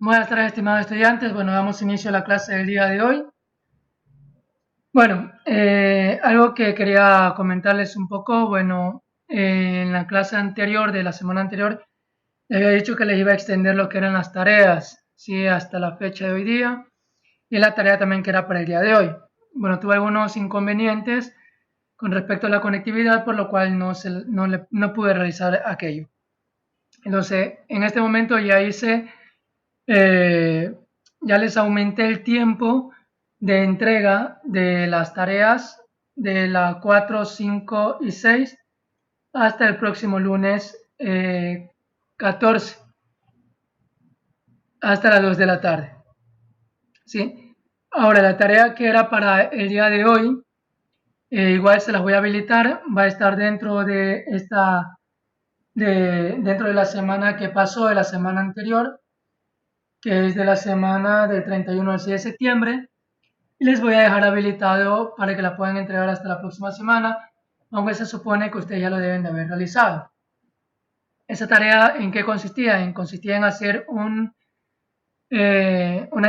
Buenas tardes, estimados estudiantes. Bueno, damos inicio a la clase del día de hoy. Bueno, algo que quería comentarles un poco, bueno, en la clase anterior, de la semana anterior, les había dicho que les iba a extender lo que eran las tareas, ¿sí? Hasta la fecha de hoy día, y la tarea también que era para el día de hoy. Bueno, tuve algunos inconvenientes con respecto a la conectividad, por lo cual no pude realizar aquello. Entonces, en este momento ya les aumenté el tiempo de entrega de las tareas de la 4, 5 y 6 hasta el próximo lunes 14, hasta las 2 de la tarde. ¿Sí? Ahora, la tarea que era para el día de hoy, igual se las voy a habilitar, va a estar dentro de dentro de la semana que pasó, de la semana anterior, que es de la semana del 31 al 6 de septiembre. Y les voy a dejar habilitado para que la puedan entregar hasta la próxima semana, aunque se supone que ustedes ya lo deben de haber realizado. ¿Esa tarea en qué consistía? Consistía en hacer una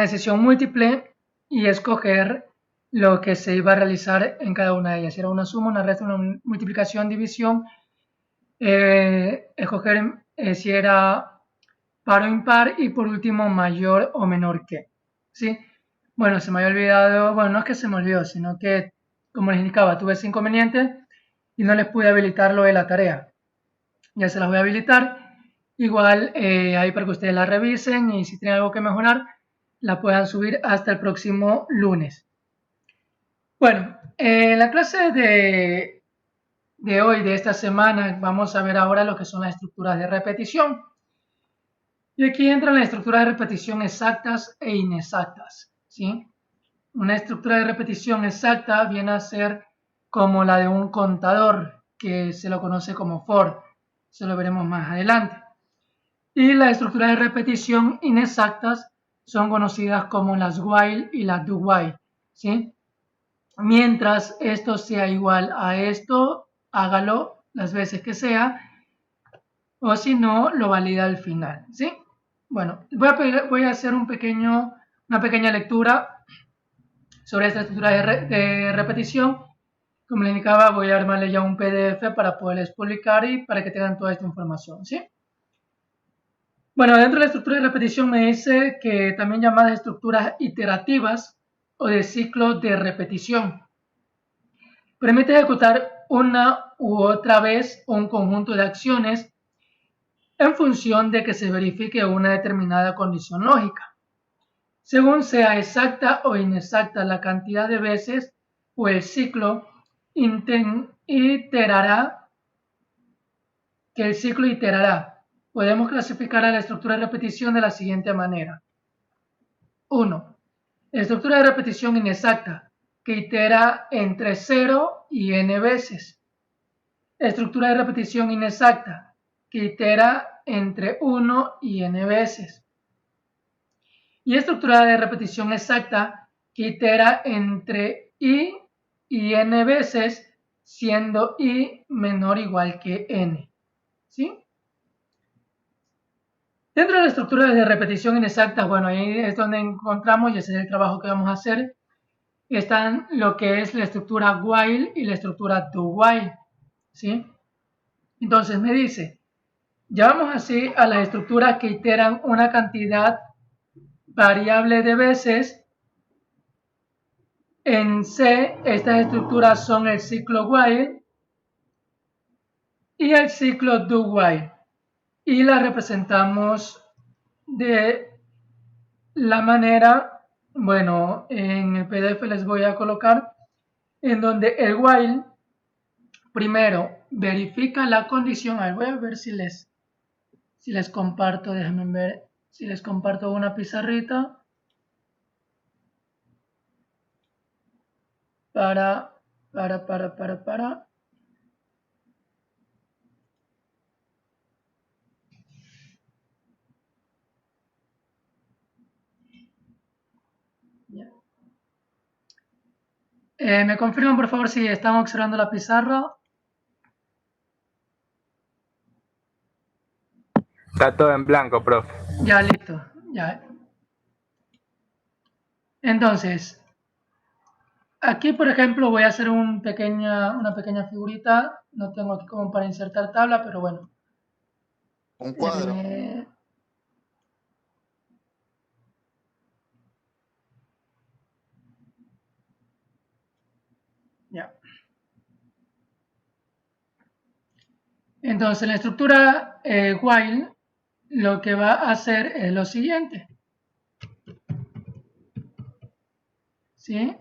decisión múltiple y escoger lo que se iba a realizar en cada una de ellas. Si era una suma, una resta, una multiplicación, división, escoger si era par o impar y por último mayor o menor que. ¿Sí? Bueno, se me había olvidado, bueno, no es que se me olvidó, sino que, como les indicaba, tuve ese inconveniente y no les pude habilitar lo de la tarea. Ya se las voy a habilitar. Igual ahí para que ustedes la revisen y si tienen algo que mejorar, la puedan subir hasta el próximo lunes. Bueno, en la clase de hoy, de esta semana, vamos a ver ahora lo que son las estructuras de repetición. Y aquí entran las estructuras de repetición exactas e inexactas, ¿sí? Una estructura de repetición exacta viene a ser como la de un contador, que se lo conoce como for. Eso lo veremos más adelante. Y las estructuras de repetición inexactas son conocidas como las while y las do while, ¿sí? Mientras esto sea igual a esto, hágalo las veces que sea, o si no, lo valida al final, ¿sí? Bueno, voy a hacer una pequeña lectura sobre esta estructura de repetición. Como les indicaba, voy a armarle ya un PDF para poderles publicar y para que tengan toda esta información, ¿sí? Bueno, dentro de la estructura de repetición me dice que también llamadas estructuras iterativas o de ciclo de repetición. Permite ejecutar una u otra vez un conjunto de acciones en función de que se verifique una determinada condición lógica, según sea exacta o inexacta la cantidad de veces o el ciclo iterará, Podemos clasificar a la estructura de repetición de la siguiente manera. 1. Estructura de repetición inexacta, que itera entre 0 y n veces. Estructura de repetición inexacta, que itera entre 1 y n veces. Y estructura de repetición exacta, que itera entre i y n veces, siendo i menor o igual que n. ¿Sí? Dentro de la estructura de repetición inexacta, bueno, ahí es donde encontramos, y ese es el trabajo que vamos a hacer, están lo que es la estructura while y la estructura do while, ¿sí? Entonces me dice, llamamos así a las estructuras que iteran una cantidad variable de veces. En C, estas estructuras son el ciclo while y el ciclo do while, y las representamos de la manera, bueno, en el PDF les voy a colocar en donde el while primero verifica la condición. A ver, voy a ver si les comparto, déjenme ver si les comparto una pizarrita para. ¿Me confirman por favor si están observando la pizarra? Está todo en blanco, profe. Ya, listo. Ya. Entonces, aquí, por ejemplo, voy a hacer una pequeña figurita. No tengo aquí como para insertar tabla, pero bueno. Un cuadro. Ya. Entonces, la estructura while lo que va a hacer es lo siguiente. ¿Sí?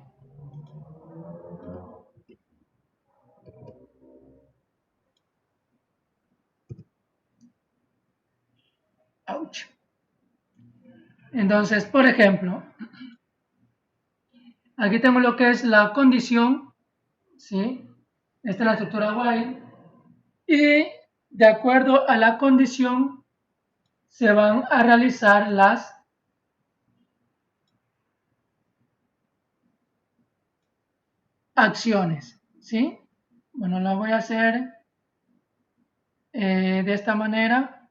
Ouch. Entonces, por ejemplo, aquí tengo lo que es la condición, ¿sí? Esta es la estructura while. Y de acuerdo a la condición, se van a realizar las acciones, ¿sí? Bueno, la voy a hacer de esta manera,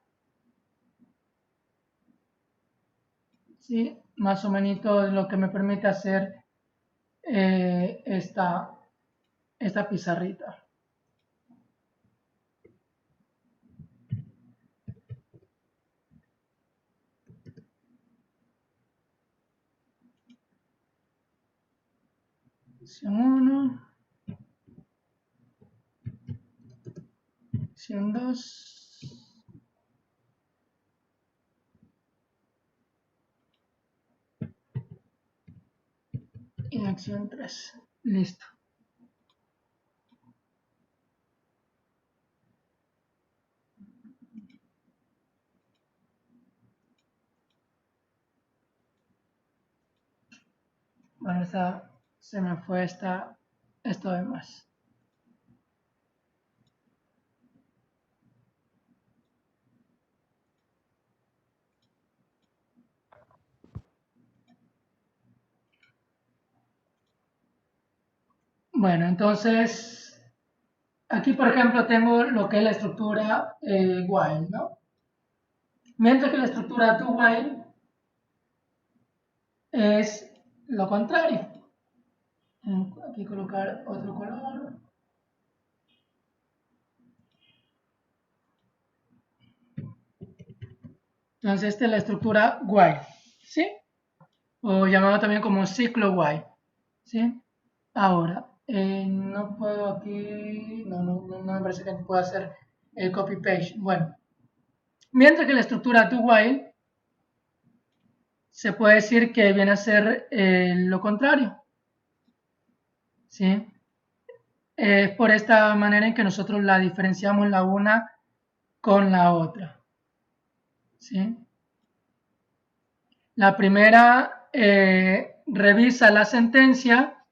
¿sí? Más o menos es lo que me permite hacer esta pizarrita. Acción 1, acción 2, y acción 3. Listo. Bueno, se me fue esto de más. Bueno, entonces, aquí por ejemplo tengo lo que es la estructura while, ¿no? Mientras que la estructura do while es lo contrario. Aquí colocar otro color. Entonces esta es la estructura while, ¿sí? O llamado también como ciclo while, ¿sí? Ahora, no puedo aquí, no me parece que pueda hacer el copy paste. Bueno, mientras que la estructura do while se puede decir que viene a ser lo contrario, ¿sí? Es por esta manera en que nosotros la diferenciamos la una con la otra, ¿sí? La primera revisa la sentencia,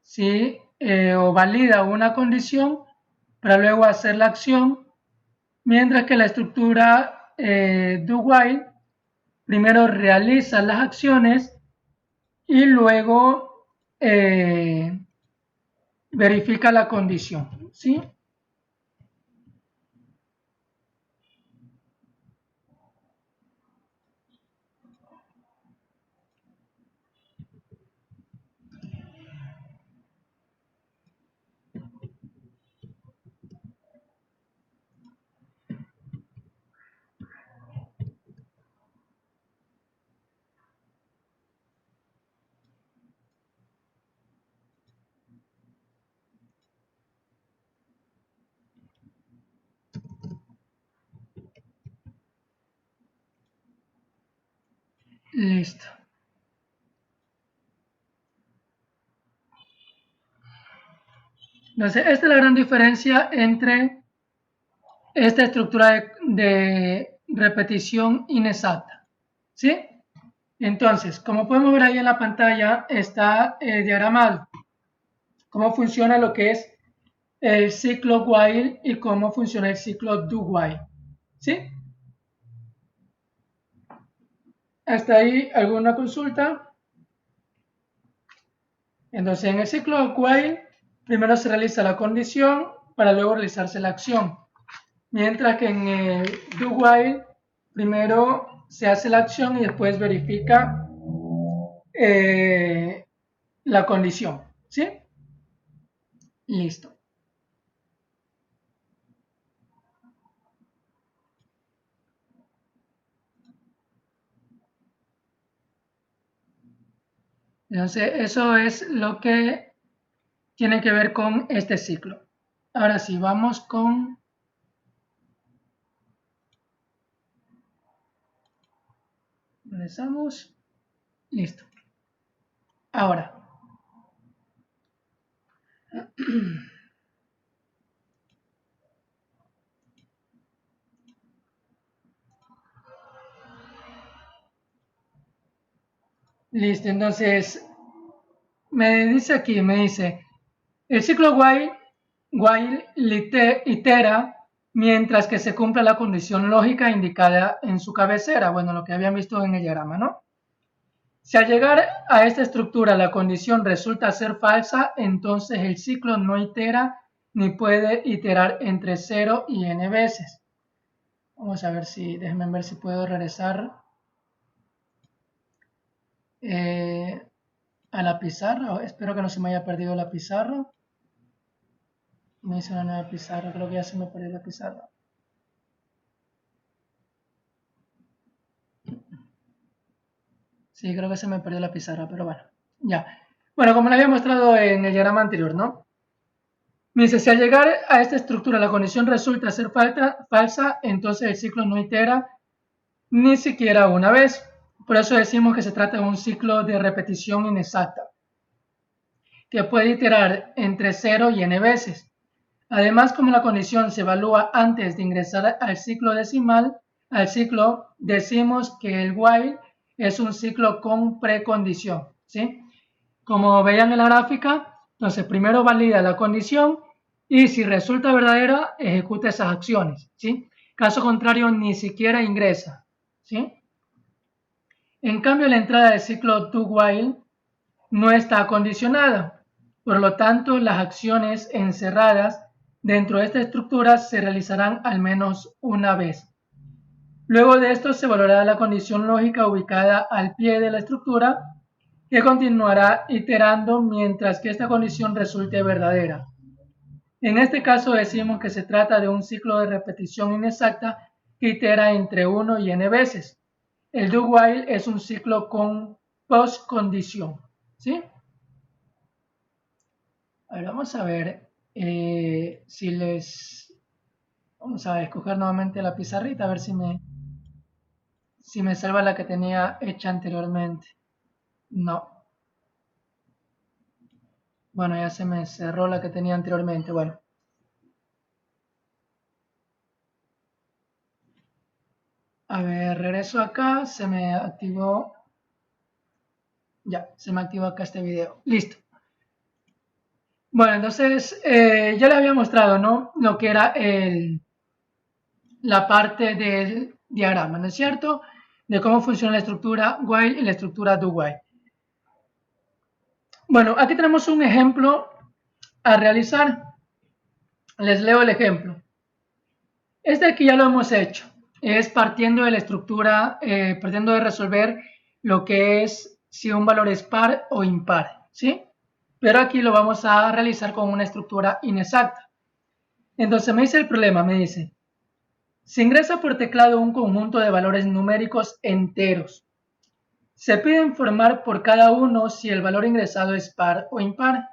¿sí? O valida una condición para luego hacer la acción, mientras que la estructura do while primero realiza las acciones y luego verifica la condición, ¿sí? Listo. Entonces, esta es la gran diferencia entre esta estructura de repetición inexacta, ¿sí? Entonces, como podemos ver ahí en la pantalla, está diagramado cómo funciona lo que es el ciclo while y cómo funciona el ciclo do while, ¿sí? ¿Hasta ahí alguna consulta? Entonces, en el ciclo while, primero se realiza la condición para luego realizarse la acción. Mientras que en el do while, primero se hace la acción y después verifica la condición, ¿sí? Listo. Entonces, eso es lo que tiene que ver con este ciclo. Ahora sí, vamos con... Regresamos. Listo. Ahora. Listo, entonces me dice aquí, me dice, el ciclo while itera mientras que se cumpla la condición lógica indicada en su cabecera, bueno, lo que habían visto en el diagrama, ¿no? Si al llegar a esta estructura la condición resulta ser falsa, entonces el ciclo no itera ni puede iterar entre 0 y n veces. Vamos a ver si, déjenme ver si puedo regresar a la pizarra. Espero que no se me haya perdido la pizarra. Me hice una nueva pizarra, creo que ya se me perdió la pizarra. Sí, creo que se me perdió la pizarra, pero bueno, ya. Bueno, como le había mostrado en el diagrama anterior, ¿no? Me dice, si al llegar a esta estructura la condición resulta ser falsa, entonces el ciclo no itera ni siquiera una vez. Por eso decimos que se trata de un ciclo de repetición inexacta, que puede iterar entre 0 y n veces. Además, como la condición se evalúa antes de ingresar al ciclo decimal, decimos que el while es un ciclo con precondición, ¿sí? Como veían en la gráfica, entonces primero valida la condición y si resulta verdadera, ejecuta esas acciones, ¿sí? Caso contrario, ni siquiera ingresa, ¿sí? En cambio, la entrada del ciclo do while no está condicionada. Por lo tanto, las acciones encerradas dentro de esta estructura se realizarán al menos una vez. Luego de esto se valorará la condición lógica ubicada al pie de la estructura que continuará iterando mientras que esta condición resulte verdadera. En este caso decimos que se trata de un ciclo de repetición inexacta que itera entre 1 y n veces. El do while es un ciclo con postcondición, ¿sí? Ahora vamos a ver si les... Vamos a escoger nuevamente la pizarrita a ver si me salva la que tenía hecha anteriormente. No. Bueno, ya se me cerró la que tenía anteriormente. Bueno. A ver, regreso acá. Se me activó. Ya, se me activó acá este video. Listo. Bueno, entonces ya les había mostrado, ¿no? Lo que era la parte del diagrama, ¿no es cierto? De cómo funciona la estructura while y la estructura do while. Bueno, aquí tenemos un ejemplo a realizar. Les leo el ejemplo. Este aquí ya lo hemos hecho. Es partiendo de la estructura, partiendo de resolver lo que es si un valor es par o impar, ¿sí? Pero aquí lo vamos a realizar con una estructura inexacta. Entonces me dice el problema, me dice, se ingresa por teclado un conjunto de valores numéricos enteros. Se pide informar por cada uno si el valor ingresado es par o impar.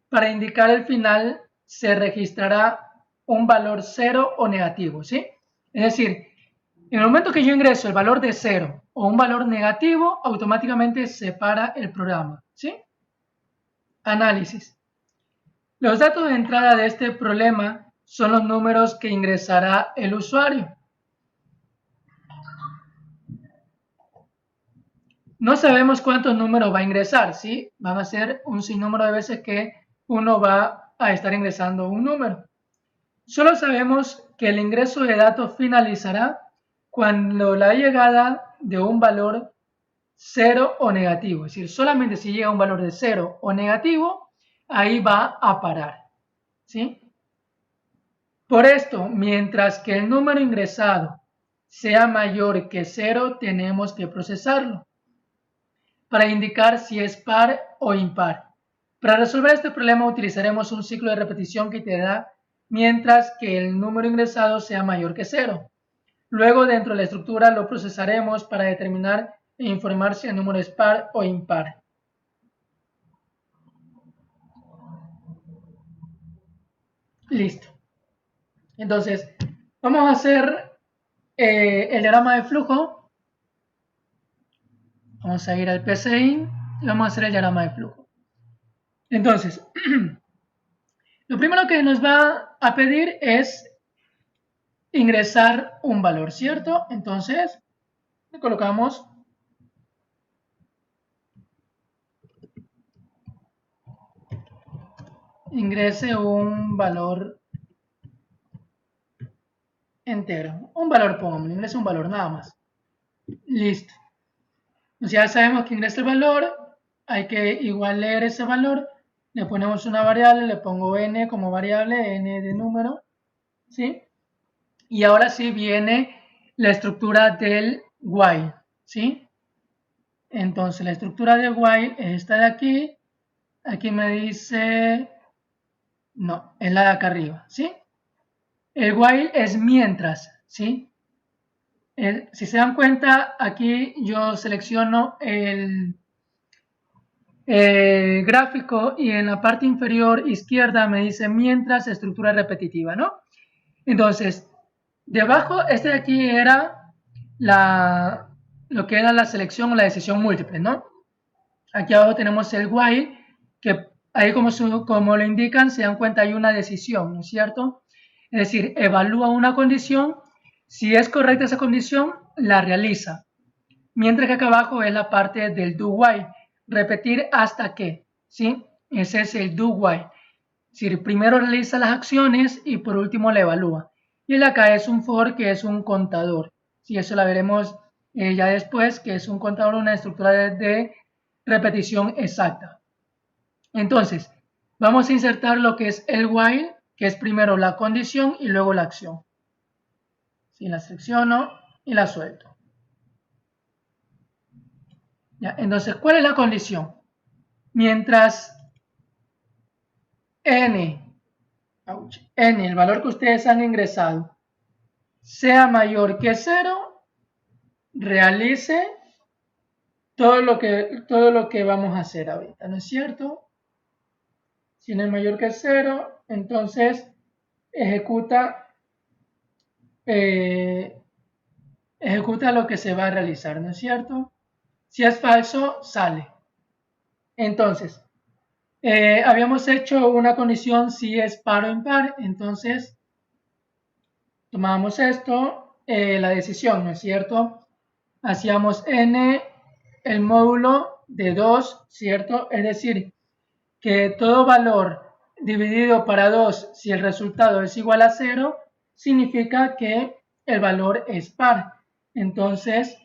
Para indicar el final se registrará un valor 0 o negativo, ¿sí? Es decir, en el momento que yo ingreso el valor de 0 o un valor negativo, automáticamente se para el programa, ¿sí? Análisis. Los datos de entrada de este problema son los números que ingresará el usuario. No sabemos cuántos números va a ingresar, ¿sí? Van a ser un sinnúmero de veces que uno va a estar ingresando un número. Solo sabemos que el ingreso de datos finalizará cuando la llegada de un valor 0 o negativo. Es decir, solamente si llega un valor de 0 o negativo, ahí va a parar, ¿sí? Por esto, mientras que el número ingresado sea mayor que 0, tenemos que procesarlo. para indicar si es par o impar. Para resolver este problema utilizaremos un ciclo de repetición que te da mientras que el número ingresado sea mayor que 0. Luego, dentro de la estructura lo procesaremos para determinar e informar si el número es par o impar. Listo. Entonces, vamos a hacer el diagrama de flujo. Vamos a ir al PCI y vamos a hacer el diagrama de flujo. Entonces, lo primero que nos va a pedir es ingresar un valor, ¿cierto? Entonces, le colocamos ingrese un valor entero. Un valor, pongámosle, ingrese un valor nada más. Listo. Entonces ya sabemos que ingresa el valor, hay que igual leer ese valor, le ponemos una variable, le pongo n como variable, n de número, ¿sí? Y ahora sí viene la estructura del while, ¿sí? Entonces la estructura del while es esta de aquí, aquí me dice, no, es la de acá arriba, ¿sí? El while es mientras, ¿sí? Si se dan cuenta, aquí yo selecciono el gráfico y en la parte inferior izquierda me dice mientras estructura repetitiva, ¿no? Entonces, debajo, este de aquí era lo que era la selección o la decisión múltiple, ¿no? Aquí abajo tenemos el while, que ahí como lo indican, se dan cuenta, hay una decisión, ¿no es cierto? Es decir, evalúa una condición, si es correcta esa condición, la realiza. Mientras que acá abajo es la parte del do while, repetir hasta que, ¿sí? Ese es el do while. Es decir, primero realiza las acciones y por último la evalúa. Y el acá es un for, que es un contador. Sí, eso la veremos ya después, que es un contador, una estructura de repetición exacta. Entonces, vamos a insertar lo que es el while, que es primero la condición y luego la acción. Sí, la selecciono y la suelto. ¿Ya? Entonces, ¿cuál es la condición? Mientras n, el valor que ustedes han ingresado, sea mayor que 0, realice todo lo que vamos a hacer ahorita, ¿no es cierto? Si no es mayor que 0, entonces ejecuta lo que se va a realizar, ¿no es cierto? Si es falso, sale. Entonces, habíamos hecho una condición si es par o impar, entonces tomábamos esto, la decisión, ¿no es cierto? Hacíamos n el módulo de 2, ¿cierto? Es decir, que todo valor dividido para 2, si el resultado es igual a 0, significa que el valor es par. Entonces,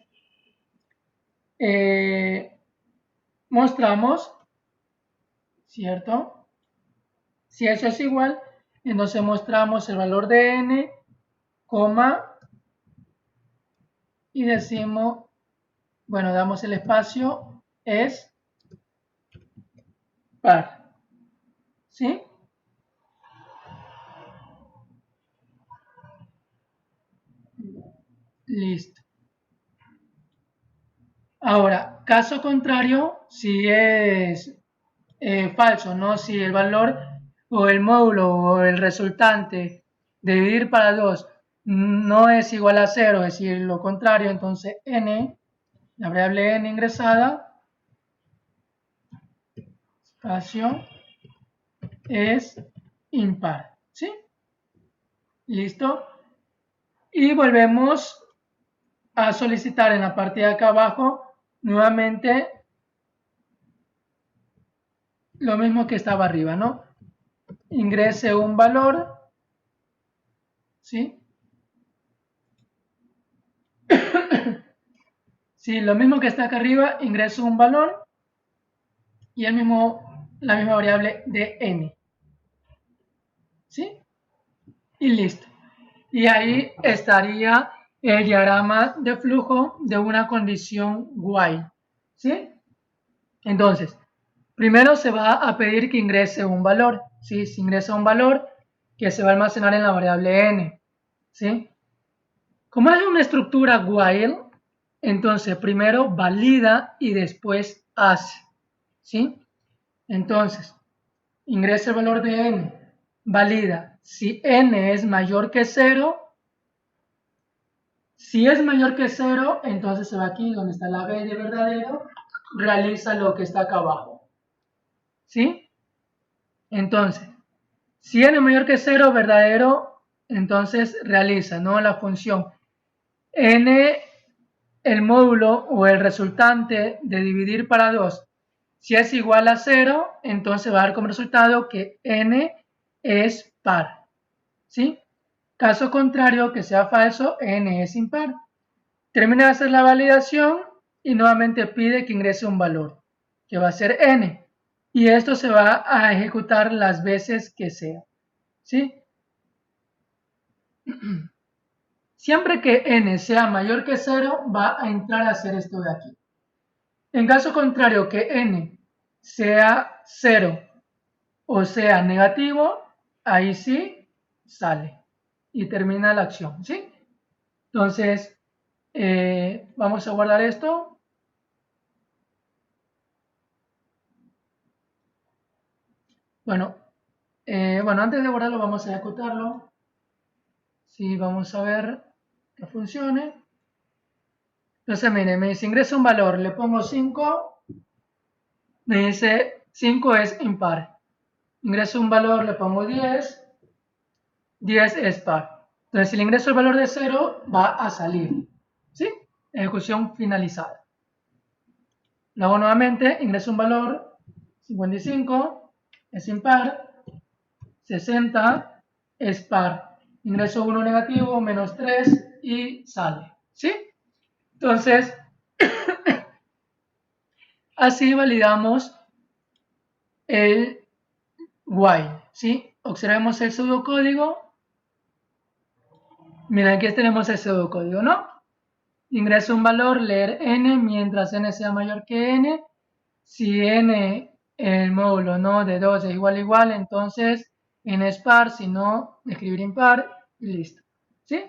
mostramos, ¿cierto? Si eso es igual, entonces mostramos el valor de n, coma, y decimos, bueno, damos el espacio, es par, ¿sí? Listo. Ahora, caso contrario, si es falso, ¿no? Si el valor o el módulo o el resultante de dividir para 2 no es igual a 0, es decir, lo contrario, entonces n, la variable n ingresada, espacio, es impar, ¿sí? ¿Listo? Y volvemos a solicitar en la parte de acá abajo nuevamente lo mismo que estaba arriba, ¿no? Ingrese un valor, ¿sí? Sí, lo mismo que está acá arriba, ingreso un valor y la misma variable de n, ¿sí? Y listo. Y ahí estaría el diagrama de flujo de una condición while, ¿sí? Entonces, primero se va a pedir que ingrese un valor, ¿sí? Se ingresa un valor que se va a almacenar en la variable n, ¿sí? Como es una estructura while, entonces primero valida y después hace, ¿sí? Entonces, ingresa el valor de n, valida. Si n es mayor que 0, si es mayor que 0, entonces se va aquí donde está la b de verdadero, realiza lo que está acá abajo, ¿sí? Entonces, si n es mayor que 0, verdadero, entonces realiza, ¿no? La función n, el módulo o el resultante de dividir para 2, si es igual a 0, entonces va a dar como resultado que n es par, ¿sí? Caso contrario, que sea falso, n es impar. Termina de hacer la validación y nuevamente pide que ingrese un valor, que va a ser n. Y esto se va a ejecutar las veces que sea, ¿sí? Siempre que n sea mayor que 0, va a entrar a hacer esto de aquí. En caso contrario, que n sea 0 o sea negativo, ahí sí sale y termina la acción, ¿sí? Entonces, vamos a guardar esto. Bueno, antes de guardarlo vamos a ejecutarlo. Sí, vamos a ver que funcione. Entonces, mire, me dice ingresa un valor, le pongo 5, me dice 5 es impar. Ingreso un valor, le pongo 10, 10 es par. Entonces, si le ingreso el valor de 0, va a salir, ¿sí? Ejecución finalizada. Lo hago nuevamente, ingreso un valor, 55 es impar, 60 es par. Ingreso 1 negativo, menos 3 y sale, ¿sí? Entonces, así validamos el while, ¿sí? Observemos el pseudocódigo. Mira, aquí tenemos el pseudocódigo, ¿no? Ingreso un valor, leer n, mientras n sea mayor que n. Si n, el módulo no de 2 es igual a igual, entonces n es par, si no, escribir impar y listo, ¿sí?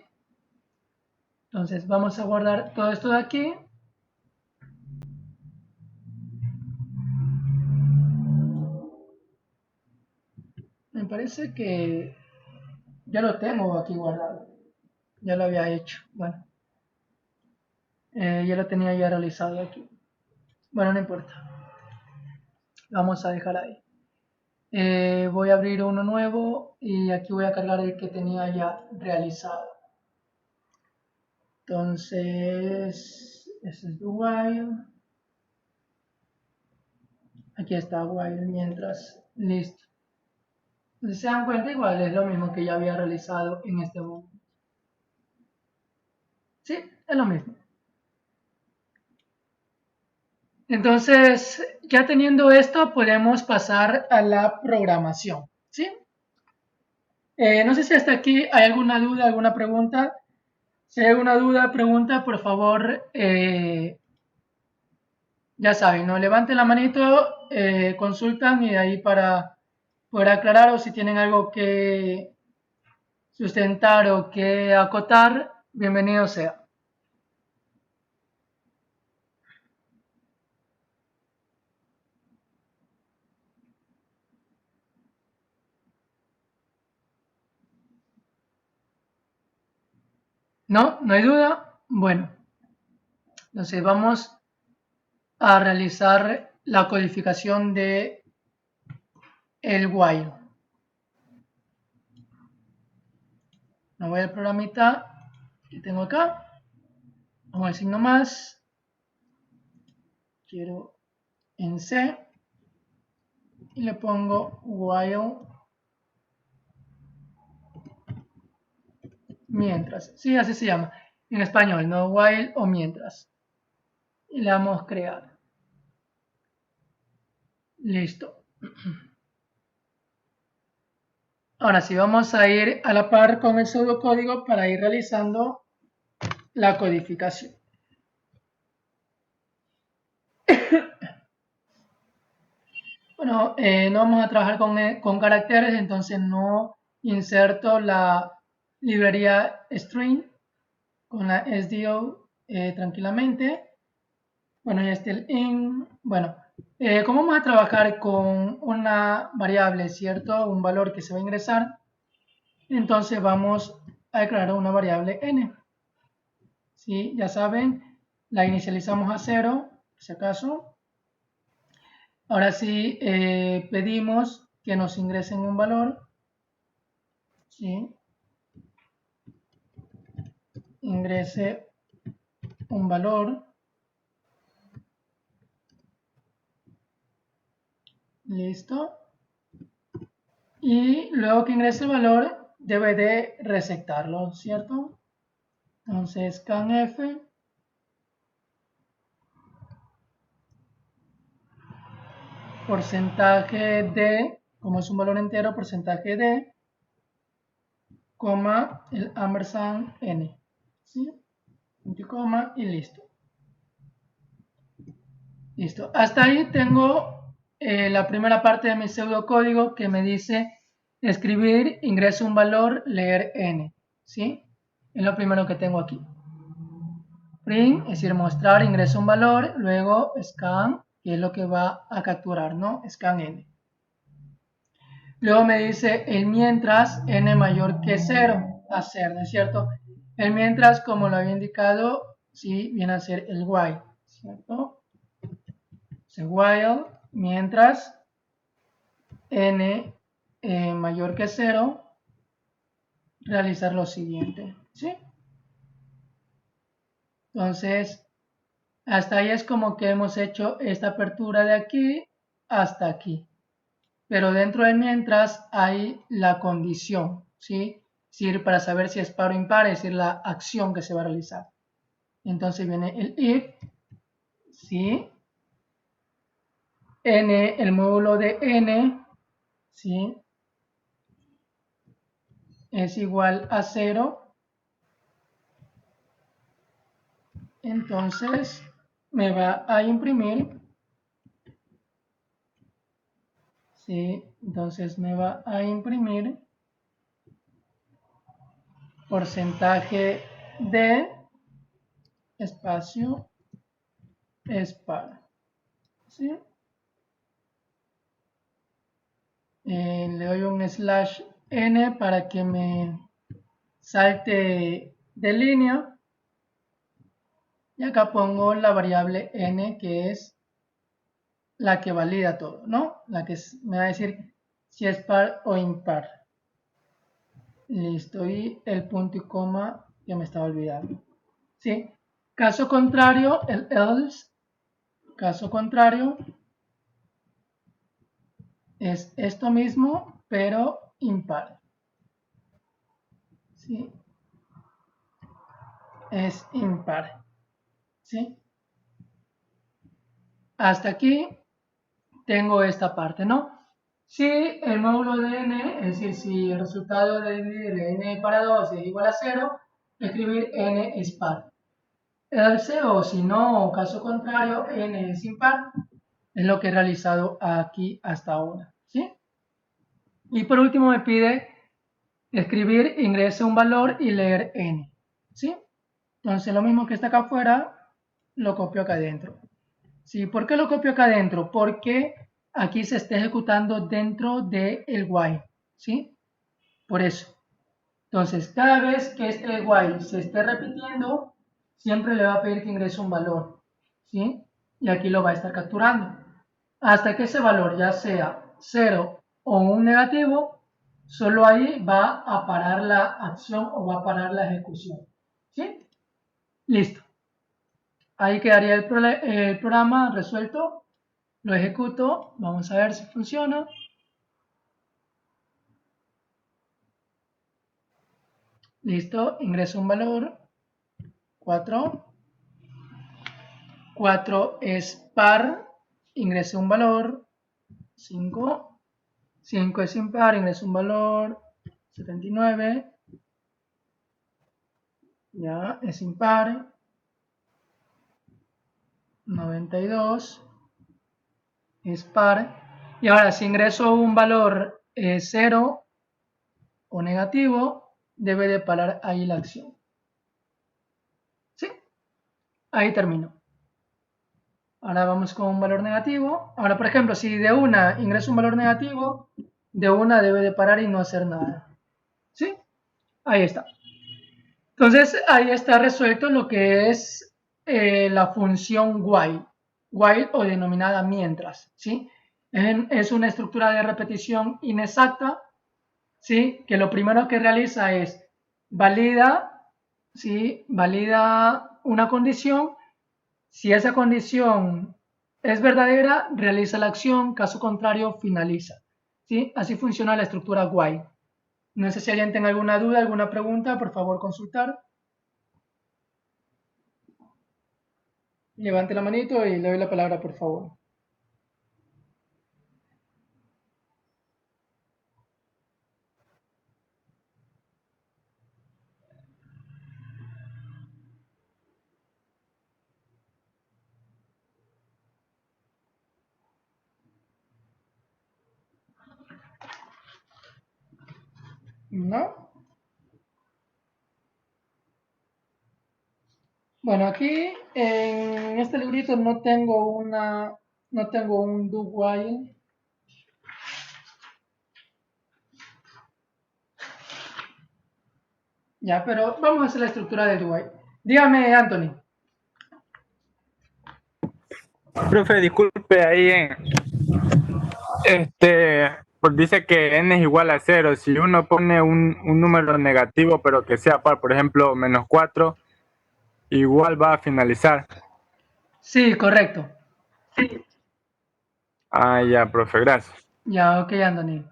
Entonces vamos a guardar todo esto de aquí. Me parece que ya lo tengo aquí guardado. Ya lo había hecho. Bueno, ya lo tenía ya realizado aquí. Bueno, no importa. Vamos a dejar ahí. Voy a abrir uno nuevo y aquí voy a cargar el que tenía ya realizado. Entonces, ese es while. Aquí está while mientras. Listo. Si se dan cuenta, igual es lo mismo que ya había realizado en este momento. Sí, es lo mismo. Entonces, ya teniendo esto, podemos pasar a la programación, ¿sí? No sé si hasta aquí hay alguna duda, alguna pregunta. Si hay alguna duda, pregunta, por favor, ya saben, ¿no? Levanten la manito, consultan y ahí para poder aclarar o si tienen algo que sustentar o que acotar, bienvenido sea. ¿No? ¿No hay duda? Bueno, entonces vamos a realizar la codificación de el while. Me voy al programita que tengo acá. Pongo el signo más. Quiero en C. Y le pongo while mientras. Sí, así se llama. En español, no while o mientras. Y le damos crear. Listo. Ahora sí, vamos a ir a la par con el pseudocódigo para ir realizando la codificación. Bueno, no vamos a trabajar con caracteres, entonces no inserto la librería string con la SDO tranquilamente. Bueno, ya está el in. Bueno, como vamos a trabajar con una variable, ¿cierto? Un valor que se va a ingresar, entonces vamos a declarar una variable n. ¿Sí? Ya saben, la inicializamos a 0, si acaso. Ahora sí, pedimos que nos ingresen un valor. ¿Sí? Ingrese un valor. Listo. Y luego que ingrese el valor, debe de resectarlo, ¿cierto? Entonces, scanf, porcentaje de, como es un valor entero, porcentaje de, coma, el ampersand n. ¿Sí? Punto y coma y listo. Listo. Hasta ahí tengo la primera parte de mi pseudocódigo que me dice escribir, ingreso un valor, leer n. ¿Sí? Es lo primero que tengo aquí. Print, es decir, mostrar, ingreso un valor, luego scan, que es lo que va a capturar, ¿no? Scan n. Luego me dice el mientras n mayor que 0, a ser, ¿no es cierto? El mientras, como lo había indicado, sí, viene a ser el while, ¿cierto? While, mientras n mayor que 0, realizar lo siguiente, ¿sí? Entonces, hasta ahí es como que hemos hecho esta apertura de aquí hasta aquí. Pero dentro de mientras hay la condición, ¿sí? Es decir, para saber si es par o impar, es decir, la acción que se va a realizar. Entonces viene el if, ¿sí? N, el módulo de n, ¿sí? Es igual a 0. Entonces me va a imprimir, ¿sí? Entonces me va a imprimir porcentaje de espacio es par, ¿sí? Le doy un slash n para que me salte de línea y acá pongo la variable n que es la que valida todo, ¿no? La que me va a decir si es par o impar. Listo, y el punto y coma que me estaba olvidando. ¿Sí? Caso contrario, el else, caso contrario, es esto mismo, pero impar. ¿Sí? Es impar. ¿Sí? Hasta aquí tengo esta parte, ¿no? Si el módulo de n, es decir, si el resultado de dividir n para 2 es igual a 0, escribir n es par. Else, o si no, o caso contrario, n es impar, es lo que he realizado aquí hasta ahora, ¿sí? Y por último me pide escribir, ingrese un valor y leer n, ¿sí? Entonces lo mismo que está acá afuera, lo copio acá adentro. ¿Sí? ¿Por qué lo copio acá adentro? Porque aquí se está ejecutando dentro del while, ¿sí? Por eso. Entonces, cada vez que este while se esté repitiendo, siempre le va a pedir que ingrese un valor, ¿sí? Y aquí lo va a estar capturando. Hasta que ese valor ya sea 0 o un negativo, solo ahí va a parar la acción o va a parar la ejecución, ¿sí? Listo. Ahí quedaría el programa resuelto. Lo ejecuto. Vamos a ver si funciona. Listo. Ingreso un valor. 4. 4 es par. Ingreso un valor. 5. 5 es impar. Ingreso un valor. 79. Ya, es impar. 92. Es par. Y ahora, si ingreso un valor 0 o negativo, debe de parar ahí la acción. ¿Sí? Ahí termino. Ahora vamos con un valor negativo. Ahora, por ejemplo, si de una ingreso un valor negativo, de una debe de parar y no hacer nada. ¿Sí? Ahí está. Entonces, ahí está resuelto lo que es la función while o denominada mientras, ¿sí? Es una estructura de repetición inexacta, ¿sí? Que lo primero que realiza es valida, ¿sí? Valida una condición. Si esa condición es verdadera, realiza la acción, caso contrario, finaliza, ¿sí? Así funciona la estructura while. No sé si alguien tenga alguna duda, alguna pregunta, por favor consultar. Levante la manito y le doy la palabra, por favor. ¿No? Bueno, aquí en este librito no tengo un do while. Ya, pero vamos a hacer la estructura de do while. Dígame, Anthony. Profe, disculpe, ahí pues dice que n es igual a 0. Si uno pone un número negativo, pero que sea par, por ejemplo, -4, igual va a finalizar. Sí, correcto. Ah, ya, profe, gracias. Ya, ok, Anthony.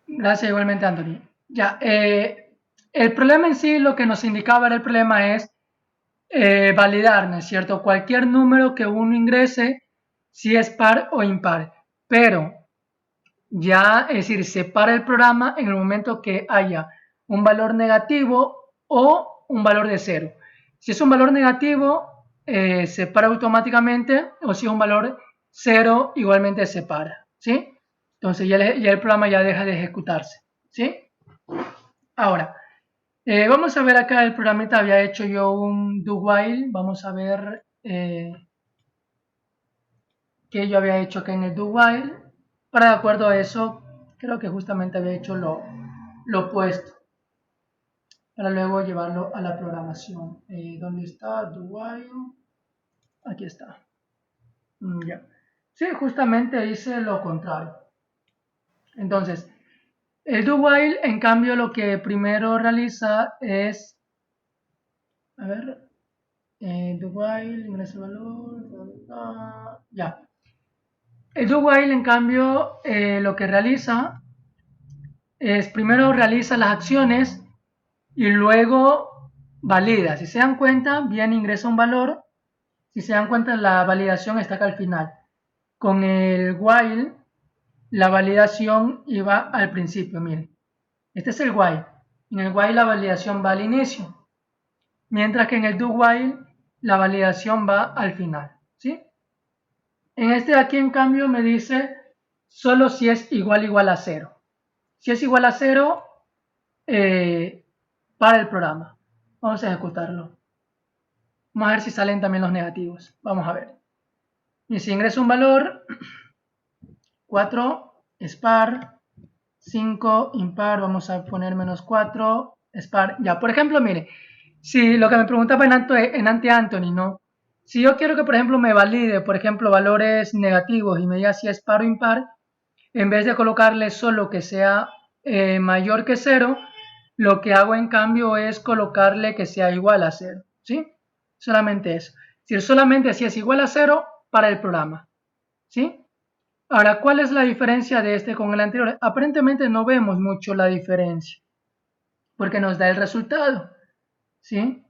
Gracias igualmente, Anthony. Ya, el problema en sí, lo que nos indicaba era el problema es validar, ¿no es cierto? Cualquier número que uno ingrese, si es par o impar. Pero ya, es decir, se para el programa en el momento que haya un valor negativo o un valor de 0. Si es un valor negativo, se para automáticamente, o si es un valor 0, igualmente se para, ¿sí? Entonces ya el programa ya deja de ejecutarse, ¿sí? Ahora, vamos a ver acá el programita, había hecho yo un do while, vamos a ver qué yo había hecho acá en el do while. Para de acuerdo a eso, creo que justamente había hecho lo opuesto, para luego llevarlo a la programación. ¿Dónde está do while? Aquí está. Ya. Sí, justamente hice lo contrario. Entonces, el do while, en cambio, lo que primero realiza es, a ver, do while, ingresa el valor, ya. El do while, en cambio, lo que realiza es primero realiza las acciones y luego valida. Si se dan cuenta, bien ingresa un valor. Si se dan cuenta, la validación está acá al final. Con el while, la validación iba al principio, miren. Este es el while. En el while la validación va al inicio. Mientras que en el do while la validación va al final. ¿Sí? En este de aquí, en cambio, me dice solo si es igual a 0. Si es igual a 0, para el programa. Vamos a ejecutarlo. Vamos a ver si salen también los negativos. Vamos a ver. Y si ingreso un valor, 4 es par, 5 impar, vamos a poner -4 es par. Ya, por ejemplo, mire, si lo que me preguntaba en ante Anthony, ¿no? Si yo quiero que, por ejemplo, me valide, por ejemplo, valores negativos y me diga si es par o impar, en vez de colocarle solo que sea mayor que 0, lo que hago en cambio es colocarle que sea igual a 0, ¿sí? Solamente eso. Si solamente si es igual a 0 para el programa, ¿sí? Ahora, ¿cuál es la diferencia de este con el anterior? Aparentemente no vemos mucho la diferencia, porque nos da el resultado, ¿sí?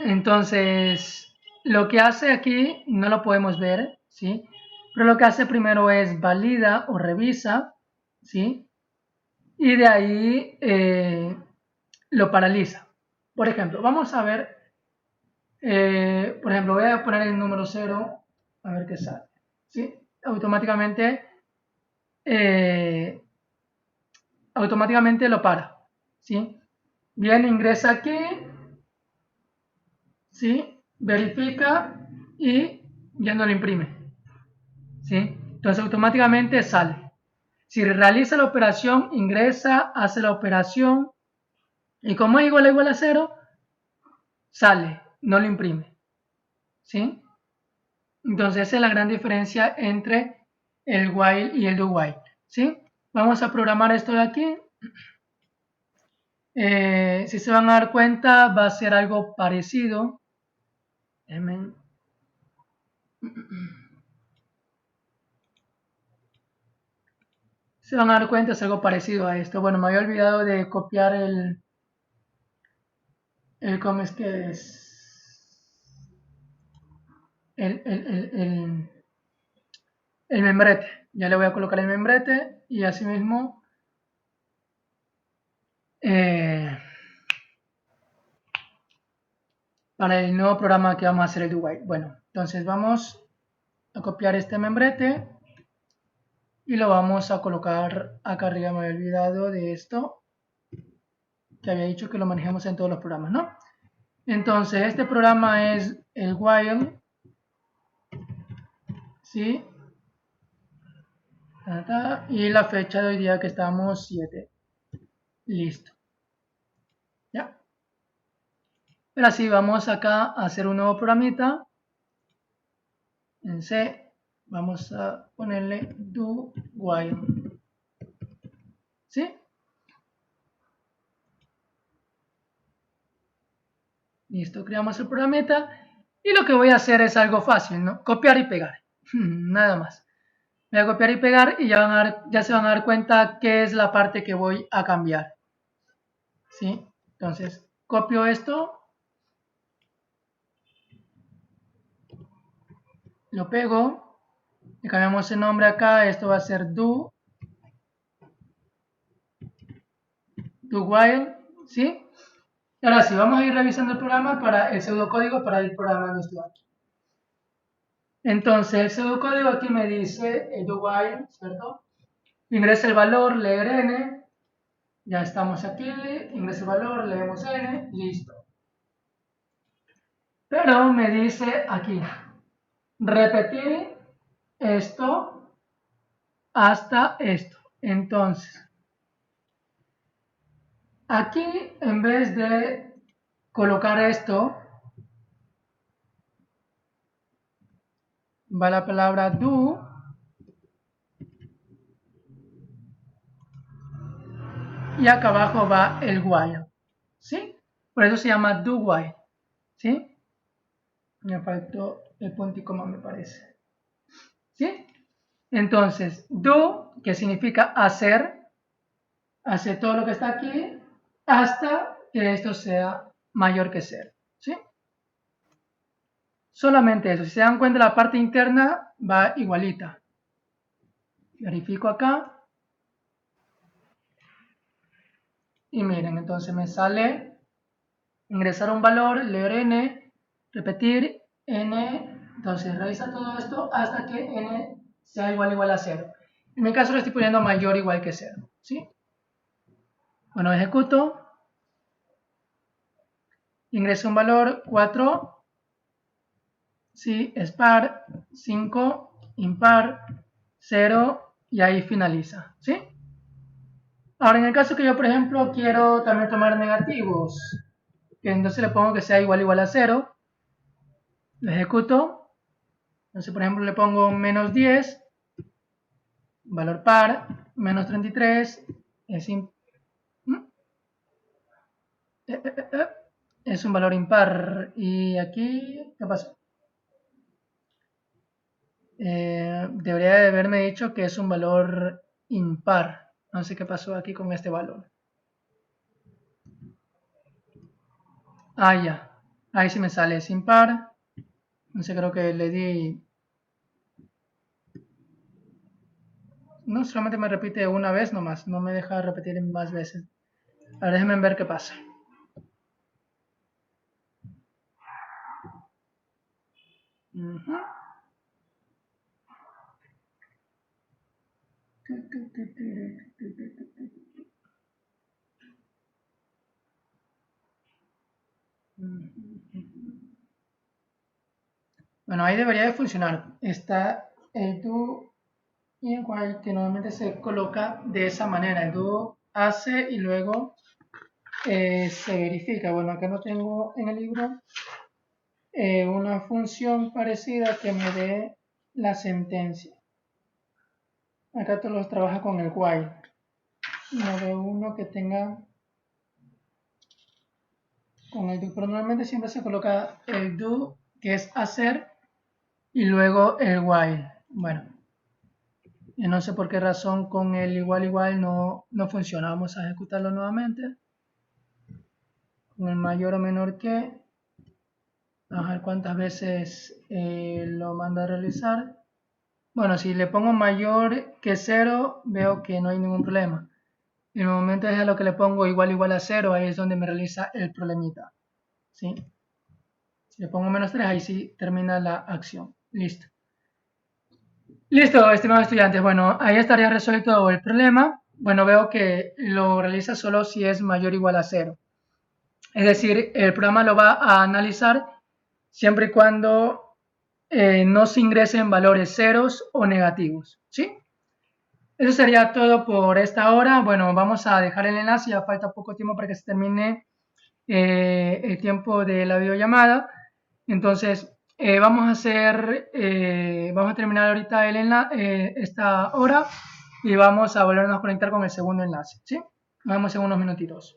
Entonces, lo que hace aquí no lo podemos ver, ¿sí? Pero lo que hace primero es valida o revisa, ¿sí? Y de ahí lo paraliza. Por ejemplo, vamos a ver, por ejemplo, voy a poner el número 0, a ver qué sale. ¿sí? Automáticamente lo para, ¿sí? Bien, ingresa aquí, ¿sí? Verifica y ya no lo imprime, ¿sí? Entonces automáticamente sale. Si realiza la operación, ingresa, hace la operación y como es igual a 0, sale, no lo imprime, ¿sí? Entonces esa es la gran diferencia entre el while y el do while, ¿sí? Vamos a programar esto de aquí. Si se van a dar cuenta, va a ser algo parecido. Se van a dar cuenta, es algo parecido a esto. Bueno, me había olvidado de copiar ¿cómo es que es? El membrete. Ya le voy a colocar el membrete y asimismo para el nuevo programa que vamos a hacer el do while. Bueno, entonces vamos a copiar este membrete y lo vamos a colocar acá arriba. Me había olvidado de esto, que había dicho que lo manejamos en todos los programas, ¿no? Entonces este programa es el while, ¿sí? Y la fecha de hoy día que estamos 7. Listo. Ya. Ahora sí, vamos acá a hacer un nuevo programita. En C vamos a ponerle do while. ¿Sí? Listo, creamos el programita. Y lo que voy a hacer es algo fácil, ¿no? Copiar y pegar. Nada más. Voy a copiar y pegar y ya se van a dar cuenta qué es la parte que voy a cambiar. ¿Sí? Entonces, copio esto. Lo pego. Le cambiamos el nombre acá. Esto va a ser do while. ¿Sí? Y ahora sí, vamos a ir revisando el programa para el pseudocódigo para ir programando esto aquí. Entonces, el pseudocódigo aquí me dice el do while, ¿cierto? Ingresa el valor, leer n. Ya estamos aquí, ingresa el valor, leemos n, listo. Pero me dice aquí, repetir esto hasta esto. Entonces, aquí en vez de colocar esto, va la palabra do y acá abajo va el while, ¿sí? Por eso se llama do while, ¿sí? Me faltó el punto y coma, me parece, ¿sí? Entonces, do, que significa hacer, hace todo lo que está aquí hasta que esto sea mayor que 0, ¿sí? Solamente eso. Si se dan cuenta, la parte interna va igualita. Verifico acá. Y miren, entonces me sale ingresar un valor, leer n, repetir n. Entonces revisa todo esto hasta que n sea igual a 0. En mi caso lo estoy poniendo mayor o igual que 0. ¿Sí? Bueno, ejecuto. Ingreso un valor 4. Sí, es par, 5, impar, 0 y ahí finaliza. ¿Sí? Ahora, en el caso que yo, por ejemplo, quiero también tomar negativos, que entonces le pongo que sea igual a 0, lo ejecuto. Entonces, por ejemplo, le pongo menos 10, valor par, menos 33, es un valor impar. Y aquí, ¿qué pasó? Debería de haberme dicho que es un valor impar. No sé qué pasó aquí con este valor. Ah, ya. Ahí sí me sale, es impar. Entonces creo que le di... No, solamente me repite una vez nomás. No me deja repetir más veces. Ahora déjenme ver qué pasa. Bueno, ahí debería de funcionar. Está el do y el while que normalmente se coloca de esa manera. El do hace y luego se verifica. Bueno, acá no tengo en el libro una función parecida que me dé la sentencia. Acá todos los trabaja con el while. No veo uno que tenga con el do, pero normalmente siempre se coloca el do, que es hacer, y luego el while. Bueno, yo no sé por qué razón con el igual no funciona. Vamos a ejecutarlo nuevamente. Con el mayor o menor que. Vamos a ver cuántas veces lo manda a realizar. Bueno, si le pongo mayor que 0, veo que no hay ningún problema. En el momento es a lo que le pongo igual a 0, ahí es donde me realiza el problemita. ¿Sí? Si le pongo menos 3, ahí sí termina la acción. Listo. Listo, estimados estudiantes. Bueno, ahí estaría resuelto el problema. Bueno, veo que lo realiza solo si es mayor o igual a 0. Es decir, el programa lo va a analizar siempre y cuando no se ingresen valores ceros o negativos. ¿Sí? Eso sería todo por esta hora. Bueno, vamos a dejar el enlace. Ya falta poco tiempo para que se termine el tiempo de la videollamada. Entonces, vamos a terminar ahorita esta hora y vamos a volvernos a conectar con el segundo enlace. ¿Sí? Nos vemos en unos minutitos.